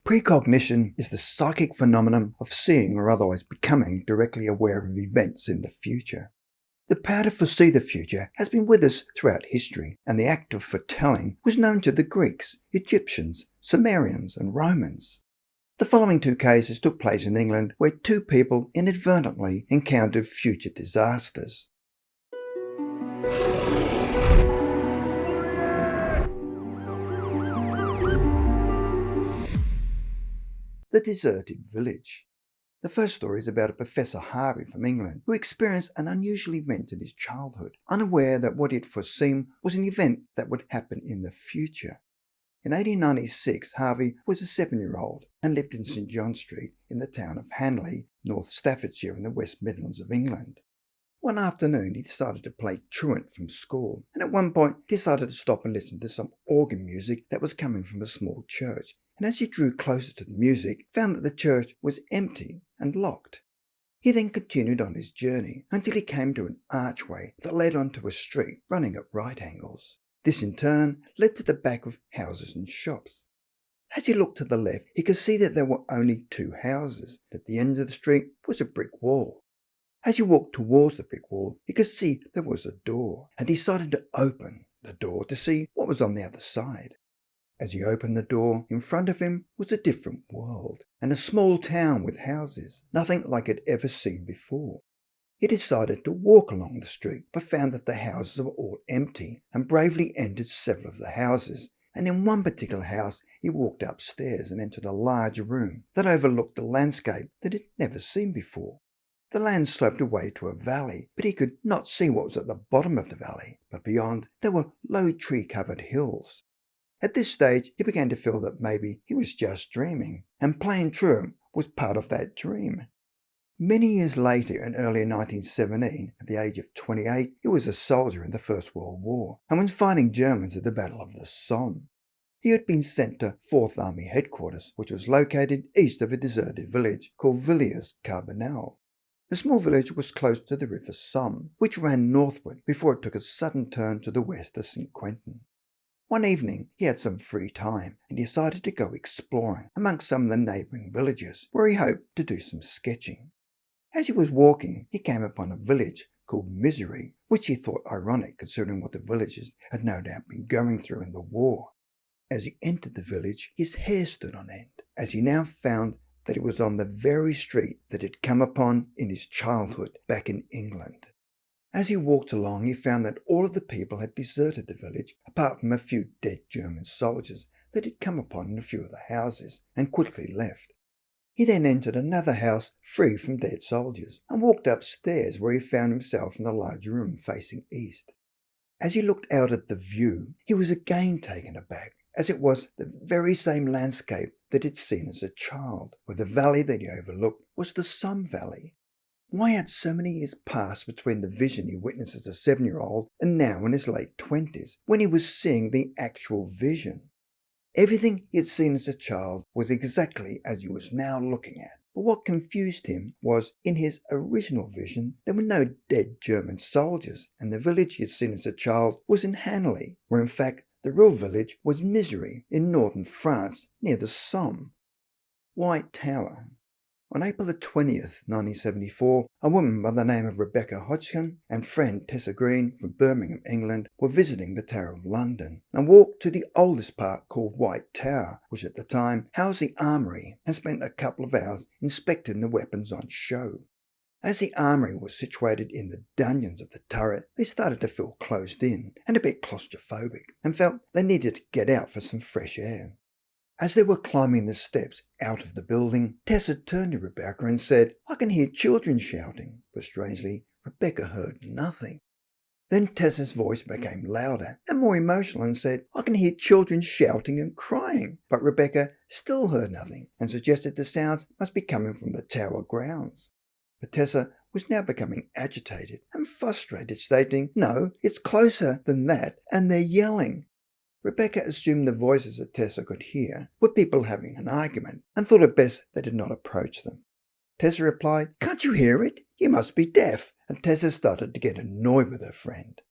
Precognition is the psychic phenomenon of seeing or otherwise becoming directly aware of events in the future. The power to foresee the future has been with us throughout history, and the act of foretelling was known to the Greeks, Egyptians, Sumerians and Romans. The following two cases took place in England where two people inadvertently encountered future disasters. The deserted village. The first story is about a Professor Harvey from England who experienced an unusual event in his childhood, unaware that what he had foreseen was an event that would happen in the future. In 1896, Harvey was a 7-year-old and lived in St John Street in the town of Hanley, North Staffordshire in the West Midlands of England. One afternoon he decided to play truant from school, and at one point decided to stop and listen to some organ music that was coming from a small church. And as he drew closer to the music, found that the church was empty and locked. He then continued on his journey until he came to an archway that led onto a street running at right angles. This in turn led to the back of houses and shops. As he looked to the left, he could see that there were only two houses. At the end of the street was a brick wall. As he walked towards the brick wall, he could see there was a door, and decided to open the door to see what was on the other side. As he opened the door, in front of him was a different world, and a small town with houses, nothing like he'd ever seen before. He decided to walk along the street, but found that the houses were all empty, and bravely entered several of the houses, and in one particular house he walked upstairs and entered a large room that overlooked the landscape that he'd never seen before. The land sloped away to a valley, but he could not see what was at the bottom of the valley, but beyond there were low tree-covered hills. At this stage, he began to feel that maybe he was just dreaming, and playing truant was part of that dream. Many years later, in early 1917, at the age of 28, he was a soldier in the First World War, and was fighting Germans at the Battle of the Somme. He had been sent to 4th Army Headquarters, which was located east of a deserted village called Villiers-Carbonel. The small village was close to the River Somme, which ran northward before it took a sudden turn to the west to St Quentin. One evening he had some free time and decided to go exploring amongst some of the neighbouring villages where he hoped to do some sketching. As he was walking, he came upon a village called Misery, which he thought ironic considering what the villagers had no doubt been going through in the war. As he entered the village, his hair stood on end, as he now found that he was on the very street that he'd come upon in his childhood back in England. As he walked along, he found that all of the people had deserted the village, apart from a few dead German soldiers that he'd come upon in a few of the houses, and quickly left. He then entered another house free from dead soldiers, and walked upstairs where he found himself in a large room facing east. As he looked out at the view, he was again taken aback, as it was the very same landscape that he'd seen as a child, where the valley that he overlooked was the Somme Valley. Why had so many years passed between the vision he witnessed as a 7-year-old and now in his late 20s, when he was seeing the actual vision? Everything he had seen as a child was exactly as he was now looking at. But what confused him was, in his original vision, there were no dead German soldiers, and the village he had seen as a child was in Hanley, where in fact the real village was Misery in northern France, near the Somme. White Tower. On April the 20th, 1974, a woman by the name of Rebecca Hodgkin and friend Tessa Green from Birmingham, England, were visiting the Tower of London and walked to the oldest part called White Tower, which at the time housed the armoury, and spent a couple of hours inspecting the weapons on show. As the armoury was situated in the dungeons of the turret, they started to feel closed in and a bit claustrophobic, and felt they needed to get out for some fresh air. As they were climbing the steps out of the building, Tessa turned to Rebecca and said, "I can hear children shouting," but strangely, Rebecca heard nothing. Then Tessa's voice became louder and more emotional and said, "I can hear children shouting and crying," but Rebecca still heard nothing and suggested the sounds must be coming from the tower grounds. But Tessa was now becoming agitated and frustrated, stating, "No, it's closer than that, and they're yelling." Rebecca assumed the voices that Tessa could hear were people having an argument, and thought it best they did not approach them. Tessa replied, "Can't you hear it? You must be deaf," and Tessa started to get annoyed with her friend.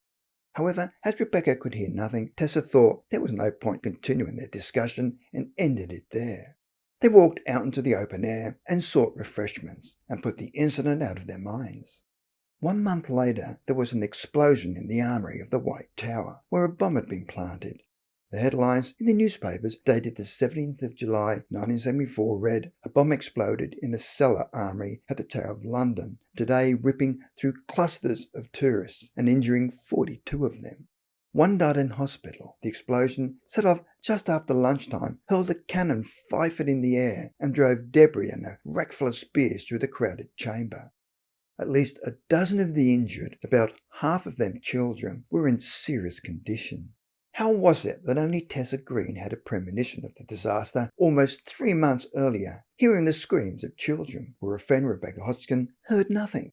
However, as Rebecca could hear nothing, Tessa thought there was no point continuing their discussion and ended it there. They walked out into the open air and sought refreshments and put the incident out of their minds. 1 month later, there was an explosion in the armory of the White Tower, where a bomb had been planted. The headlines in the newspapers dated the 17th of July 1974 read, "A bomb exploded in a cellar armory at the Tower of London, today ripping through clusters of tourists and injuring 42 of them." One died in hospital. The explosion, set off just after lunchtime, hurled a cannon 5 feet in the air and drove debris and a rack full of spears through the crowded chamber. At least a dozen of the injured, about half of them children, were in serious condition. How was it that only Tessa Green had a premonition of the disaster almost 3 months earlier, hearing the screams of children, where her friend Rebecca Hodgkin heard nothing?